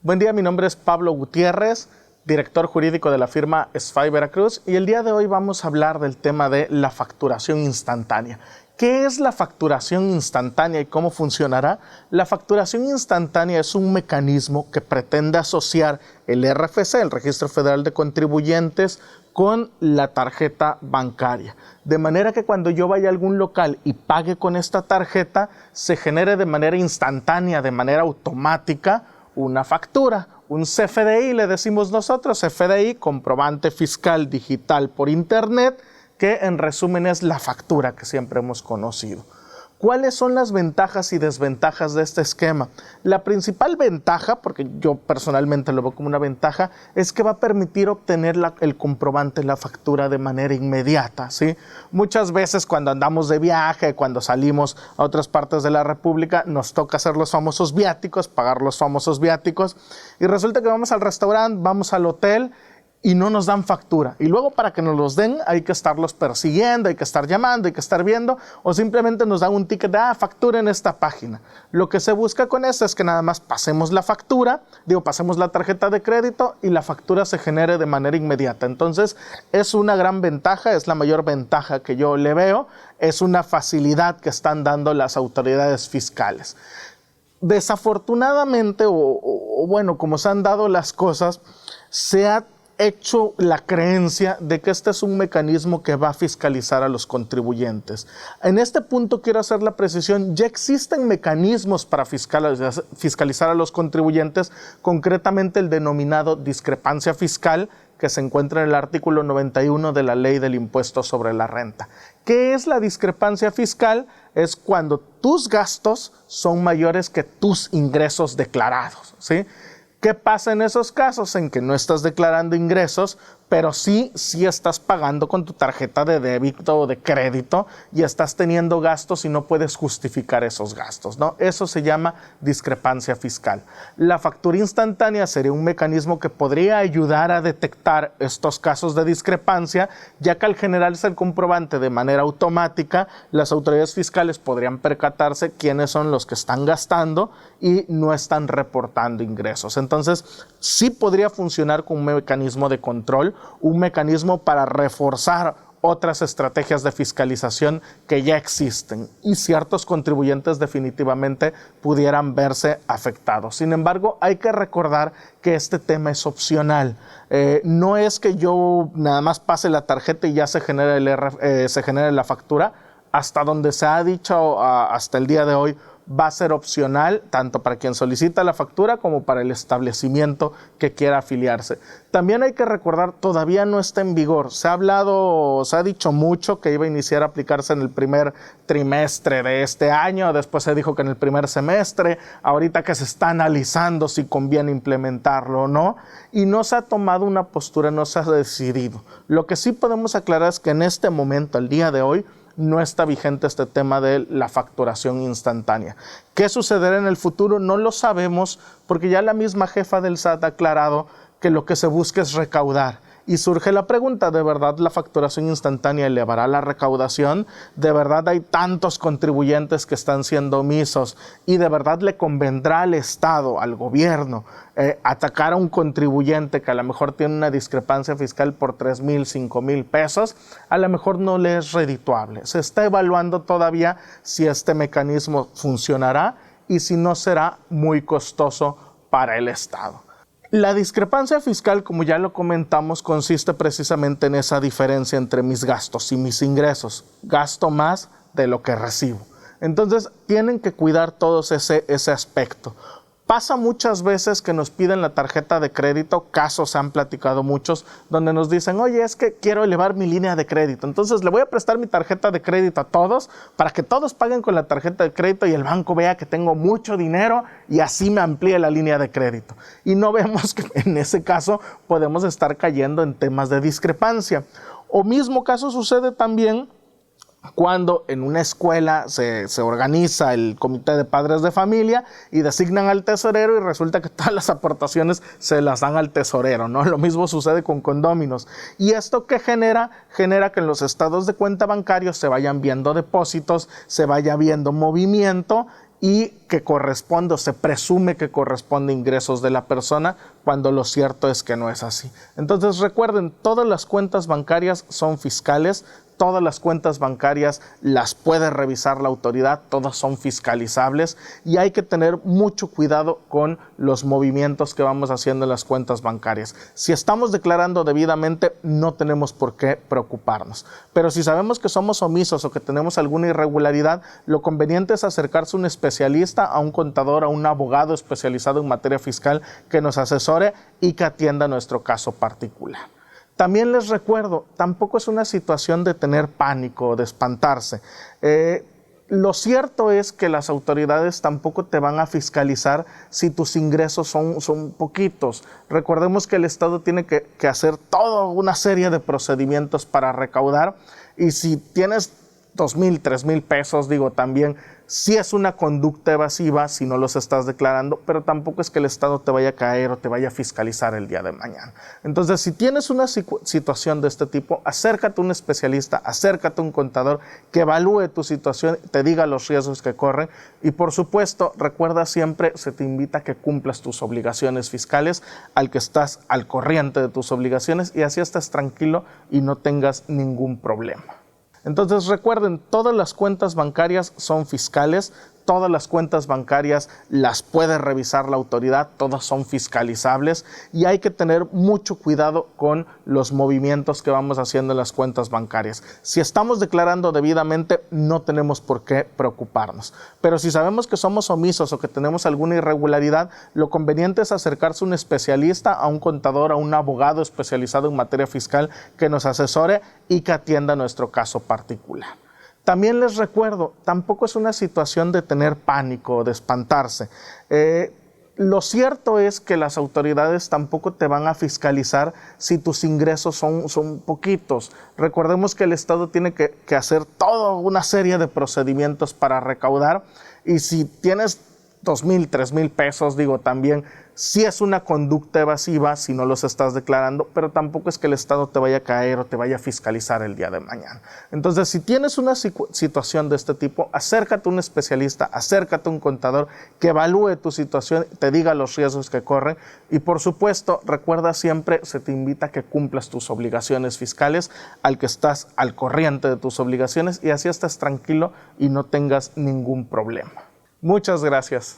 Buen día, mi nombre es Pablo Gutiérrez, director jurídico de la firma SFAI Veracruz, y el día de hoy vamos a hablar del tema de la facturación instantánea. ¿Qué es la facturación instantánea y cómo funcionará? La facturación instantánea es un mecanismo que pretende asociar el RFC, el Registro Federal de Contribuyentes, con la tarjeta bancaria. De manera que cuando yo vaya a algún local y pague con esta tarjeta, se genere de manera instantánea, de manera automática, una factura, un CFDI, le decimos nosotros, CFDI, comprobante fiscal digital por internet, que en resumen es la factura que siempre hemos conocido. ¿Cuáles son las ventajas y desventajas de este esquema? La principal ventaja, porque yo personalmente lo veo como una ventaja, es que va a permitir obtener el comprobante, la factura de manera inmediata, ¿sí? Muchas veces cuando andamos de viaje, cuando salimos a otras partes de la República, nos toca hacer los famosos viáticos, pagar los famosos viáticos, y resulta que vamos al restaurante, vamos al hotel, y no nos dan factura. Y luego para que nos los den hay que estarlos persiguiendo, hay que estar llamando, hay que estar viendo, o simplemente nos dan un ticket de factura en esta página. Lo que se busca con esto es que nada más pasemos la factura, pasemos la tarjeta de crédito y la factura se genere de manera inmediata. Entonces es una gran ventaja, es la mayor ventaja que yo le veo, es una facilidad que están dando las autoridades fiscales. Desafortunadamente, bueno, como se han dado las cosas, se ha hecho la creencia de que este es un mecanismo que va a fiscalizar a los contribuyentes. En este punto quiero hacer la precisión, ya existen mecanismos para fiscalizar a los contribuyentes, concretamente el denominado discrepancia fiscal, que se encuentra en el artículo 91 de la Ley del Impuesto sobre la Renta. ¿Qué es la discrepancia fiscal? Es cuando tus gastos son mayores que tus ingresos declarados, ¿sí? ¿Qué pasa en esos casos? En que no estás declarando ingresos, pero sí estás pagando con tu tarjeta de débito o de crédito y estás teniendo gastos y no puedes justificar esos gastos, ¿no? Eso se llama discrepancia fiscal. La factura instantánea sería un mecanismo que podría ayudar a detectar estos casos de discrepancia, ya que al generarse el comprobante de manera automática, las autoridades fiscales podrían percatarse quiénes son los que están gastando y no están reportando ingresos. Entonces, sí podría funcionar como un mecanismo de control, un mecanismo para reforzar otras estrategias de fiscalización que ya existen y ciertos contribuyentes definitivamente pudieran verse afectados. Sin embargo, hay que recordar que este tema es opcional. No es que yo nada más pase la tarjeta y ya se genere la factura. Hasta donde se ha dicho hasta el día de hoy, va a ser opcional tanto para quien solicita la factura como para el establecimiento que quiera afiliarse. También hay que recordar, todavía no está en vigor. Se ha dicho mucho que iba a iniciar a aplicarse en el primer trimestre de este año, después se dijo que en el primer semestre, ahorita que se está analizando si conviene implementarlo o no, y no se ha tomado una postura, no se ha decidido. Lo que sí podemos aclarar es que en este momento, al día de hoy, no está vigente este tema de la facturación instantánea. ¿Qué sucederá en el futuro? No lo sabemos, porque ya la misma jefa del SAT ha aclarado que lo que se busca es recaudar. Y surge la pregunta, ¿de verdad la facturación instantánea elevará la recaudación? ¿De verdad hay tantos contribuyentes que están siendo omisos? ¿Y de verdad le convendrá al Estado, al gobierno, atacar a un contribuyente que a lo mejor tiene una discrepancia fiscal por 3,000, 5,000 pesos? A lo mejor no le es redituable. Se está evaluando todavía si este mecanismo funcionará y si no será muy costoso para el Estado. La discrepancia fiscal, como ya lo comentamos, consiste precisamente en esa diferencia entre mis gastos y mis ingresos. Gasto más de lo que recibo. Entonces, tienen que cuidar todos ese aspecto. Pasa muchas veces que nos piden la tarjeta de crédito, casos se han platicado muchos, donde nos dicen, oye, es que quiero elevar mi línea de crédito, entonces le voy a prestar mi tarjeta de crédito a todos para que todos paguen con la tarjeta de crédito y el banco vea que tengo mucho dinero y así me amplíe la línea de crédito. Y no vemos que en ese caso podemos estar cayendo en temas de discrepancia. O mismo caso sucede también cuando en una escuela se organiza el comité de padres de familia y designan al tesorero y resulta que todas las aportaciones se las dan al tesorero, ¿no? Lo mismo sucede con condóminos. ¿Y esto qué genera? Genera que en los estados de cuenta bancarios se vayan viendo depósitos, se vaya viendo movimiento y que corresponde o se presume que corresponde a ingresos de la persona, cuando lo cierto es que no es así. Entonces recuerden, todas las cuentas bancarias son fiscales, todas las cuentas bancarias las puede revisar la autoridad, todas son fiscalizables y hay que tener mucho cuidado con los movimientos que vamos haciendo en las cuentas bancarias. Si estamos declarando debidamente, no tenemos por qué preocuparnos. Pero si sabemos que somos omisos o que tenemos alguna irregularidad, lo conveniente es acercarse a un especialista, a un contador, a un abogado especializado en materia fiscal que nos asesore y que atienda nuestro caso particular. También les recuerdo, tampoco es una situación de tener pánico o de espantarse. Lo cierto es que las autoridades tampoco te van a fiscalizar si tus ingresos son poquitos. Recordemos que el Estado tiene que hacer toda una serie de procedimientos para recaudar, y si tienes 2,000, 3,000 pesos, también sí es una conducta evasiva si no los estás declarando, pero tampoco es que el Estado te vaya a caer o te vaya a fiscalizar el día de mañana. Entonces, si tienes una situación de este tipo, acércate a un especialista, acércate a un contador que evalúe tu situación, te diga los riesgos que corren y, por supuesto, recuerda siempre, se te invita a que cumplas tus obligaciones fiscales, al que estás al corriente de tus obligaciones, y así estás tranquilo y no tengas ningún problema. Entonces recuerden, todas las cuentas bancarias son fiscales, todas las cuentas bancarias las puede revisar la autoridad, todas son fiscalizables y hay que tener mucho cuidado con los movimientos que vamos haciendo en las cuentas bancarias. Si estamos declarando debidamente, no tenemos por qué preocuparnos. Pero si sabemos que somos omisos o que tenemos alguna irregularidad, lo conveniente es acercarse a un especialista, a un contador, a un abogado especializado en materia fiscal que nos asesore y que atienda nuestro caso particular. También les recuerdo, tampoco es una situación de tener pánico o de espantarse. Lo cierto es que las autoridades tampoco te van a fiscalizar si tus ingresos son poquitos. Recordemos que el Estado tiene que hacer toda una serie de procedimientos para recaudar, y si tienes 2,000, 3,000 pesos, también sí es una conducta evasiva si no los estás declarando, pero tampoco es que el Estado te vaya a caer o te vaya a fiscalizar el día de mañana. Entonces, si tienes una situación de este tipo, acércate a un especialista, acércate a un contador que evalúe tu situación, te diga los riesgos que corren y, por supuesto, recuerda siempre, se te invita a que cumplas tus obligaciones fiscales, al que estás al corriente de tus obligaciones, y así estás tranquilo y no tengas ningún problema. Muchas gracias.